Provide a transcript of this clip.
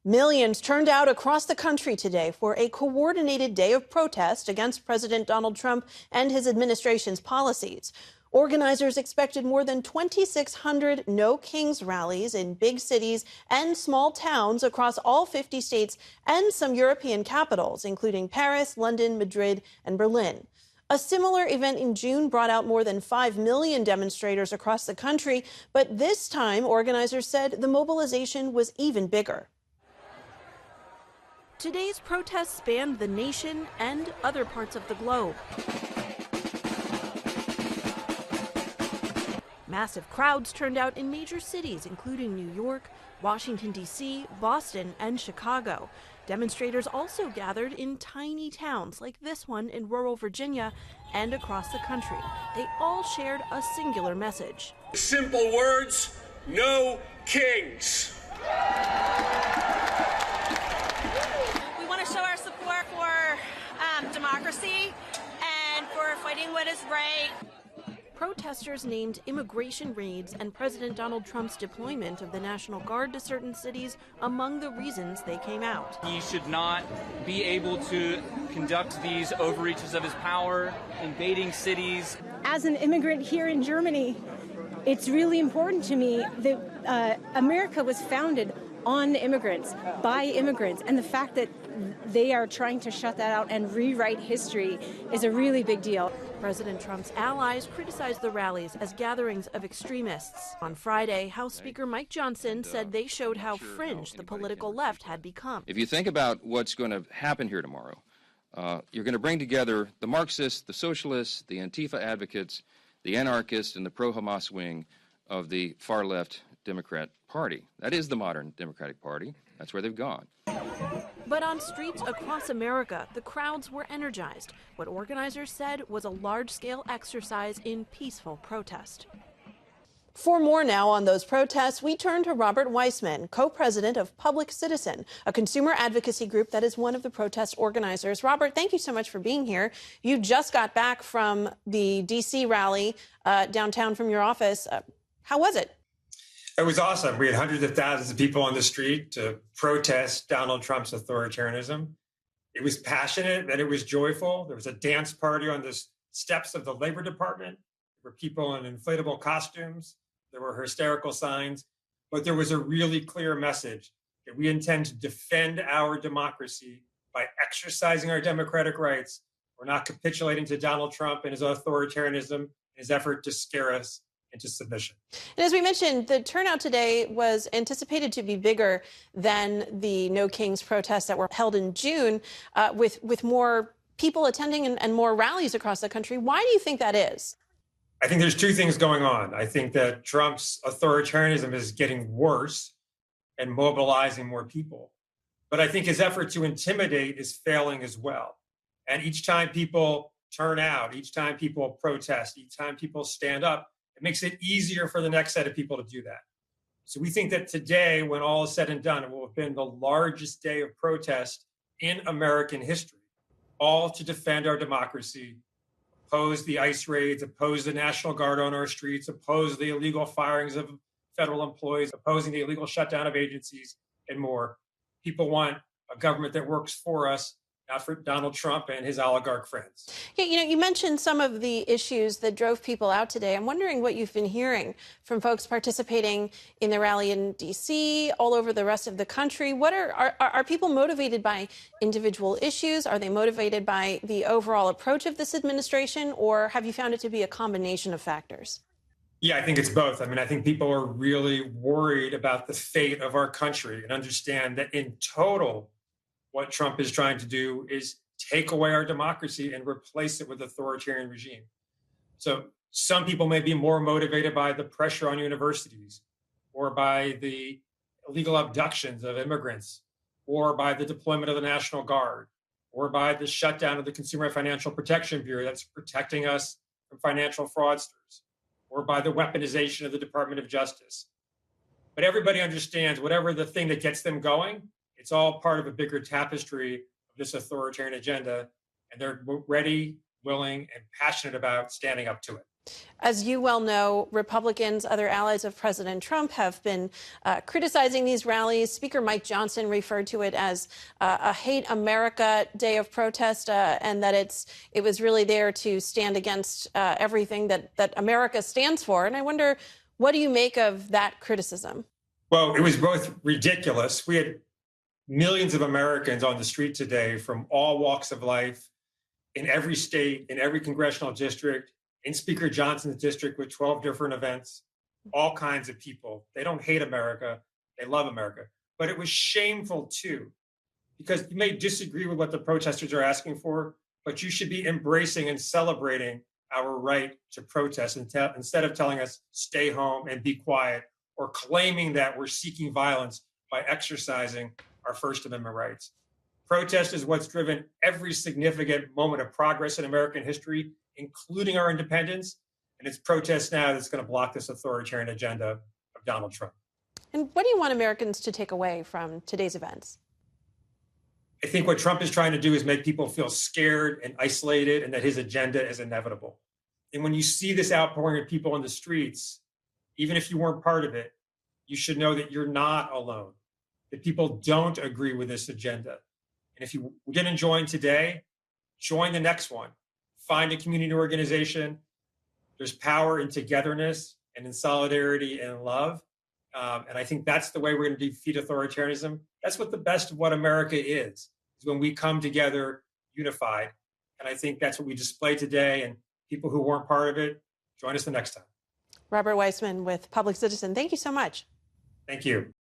Millions turned out across the country today for a coordinated day of protest against President Donald Trump and his administration's policies. Organizers expected more than 2,600 No Kings rallies in big cities and small towns across all 50 states and some European capitals, including Paris, London, Madrid, and Berlin. A similar event in June brought out more than 5 million demonstrators across the country, but this time organizers said the mobilization was even bigger. Today's protests spanned the nation and other parts of the globe. Massive crowds turned out in major cities, including New York, Washington, D.C., Boston, and Chicago. Demonstrators also gathered in tiny towns like this one in rural Virginia and across the country. They all shared a singular message. Simple words, no kings. Show our support for democracy and for fighting what is right. Protesters named immigration raids and President Donald Trump's deployment of the National Guard to certain cities among the reasons they came out. He should not be able to conduct these overreaches of his power, invading cities. As an immigrant here in Germany, it's really important to me that America was founded on immigrants, by immigrants, and the fact that they are trying to shut that out and rewrite history is a really big deal. President Trump's allies criticized the rallies as gatherings of extremists. On Friday, House Speaker Mike Johnson said they showed how fringe the political left had become. If you think about what's going to happen here tomorrow, you're going to bring together the Marxists, the socialists, the Antifa advocates, the anarchists, and the pro-Hamas wing of the far-left Democrat Party. That is the modern Democratic Party. That's where they've gone. But on streets across America, the crowds were energized. What organizers said was a large-scale exercise in peaceful protest. For more now on those protests, we turn to Robert Weissman, co-president of Public Citizen, a consumer advocacy group that is one of the protest organizers. Robert, thank you so much for being here. You just got back from the D.C. rally downtown from your office. How was it? It was awesome. We had hundreds of thousands of people on the street to protest Donald Trump's authoritarianism. It was passionate and it was joyful. There was a dance party on the steps of the Labor Department. There were people in inflatable costumes. There were hysterical signs. But there was a really clear message that we intend to defend our democracy by exercising our democratic rights. We're not capitulating to Donald Trump and his authoritarianism and his effort to scare us into submission. And as we mentioned, the turnout today was anticipated to be bigger than the No Kings protests that were held in June, with more people attending and more rallies across the country. Why do you think that is? I think there's two things going on. I think that Trump's authoritarianism is getting worse and mobilizing more people. But I think his effort to intimidate is failing as well. And each time people turn out, each time people protest, each time people stand up, it makes it easier for the next set of people to do that. So we think that today, when all is said and done, it will have been the largest day of protest in American history, all to defend our democracy, oppose the ICE raids, oppose the National Guard on our streets, oppose the illegal firings of federal employees, opposing the illegal shutdown of agencies, and more. People want a government that works for us, not for Donald Trump and his oligarch friends. Yeah, you mentioned some of the issues that drove people out today. I'm wondering what you've been hearing from folks participating in the rally in D.C., all over the rest of the country. What are people motivated by individual issues? Are they motivated by the overall approach of this administration, or have you found it to be a combination of factors? Yeah, I think it's both. I mean, I think people are really worried about the fate of our country and understand that in total, what Trump is trying to do is take away our democracy and replace it with authoritarian regime. So some people may be more motivated by the pressure on universities or by the illegal abductions of immigrants or by the deployment of the National Guard or by the shutdown of the Consumer Financial Protection Bureau that's protecting us from financial fraudsters or by the weaponization of the Department of Justice. But everybody understands whatever the thing that gets them going, it's all part of a bigger tapestry of this authoritarian agenda, and they're ready, willing, and passionate about standing up to it. As you well know, Republicans, other allies of President Trump, have been criticizing these rallies. Speaker Mike Johnson referred to it as a Hate America day of protest, and that it was really there to stand against everything that America stands for. And I wonder, what do you make of that criticism? Well, it was both ridiculous. We had millions of Americans on the street today from all walks of life, in every state, in every congressional district, in Speaker Johnson's district with 12 different events, all kinds of people. They don't hate America. They love America. But it was shameful, too, because you may disagree with what the protesters are asking for, but you should be embracing and celebrating our right to protest instead of telling us stay home and be quiet, or claiming that we're seeking violence by exercising our First Amendment rights. Protest is what's driven every significant moment of progress in American history, including our independence. And it's protest now that's going to block this authoritarian agenda of Donald Trump. And what do you want Americans to take away from today's events? I think what Trump is trying to do is make people feel scared and isolated, and that his agenda is inevitable. And when you see this outpouring of people in the streets, even if you weren't part of it, you should know that you're not alone, that people don't agree with this agenda. And if you didn't join today, join the next one. Find a community organization. There's power in togetherness and in solidarity and in love. And I think that's the way we're going to defeat authoritarianism. That's what the best of what America is when we come together unified. And I think that's what we display today. And people who weren't part of it, join us the next time. Robert Weissman with Public Citizen, thank you so much. Thank you.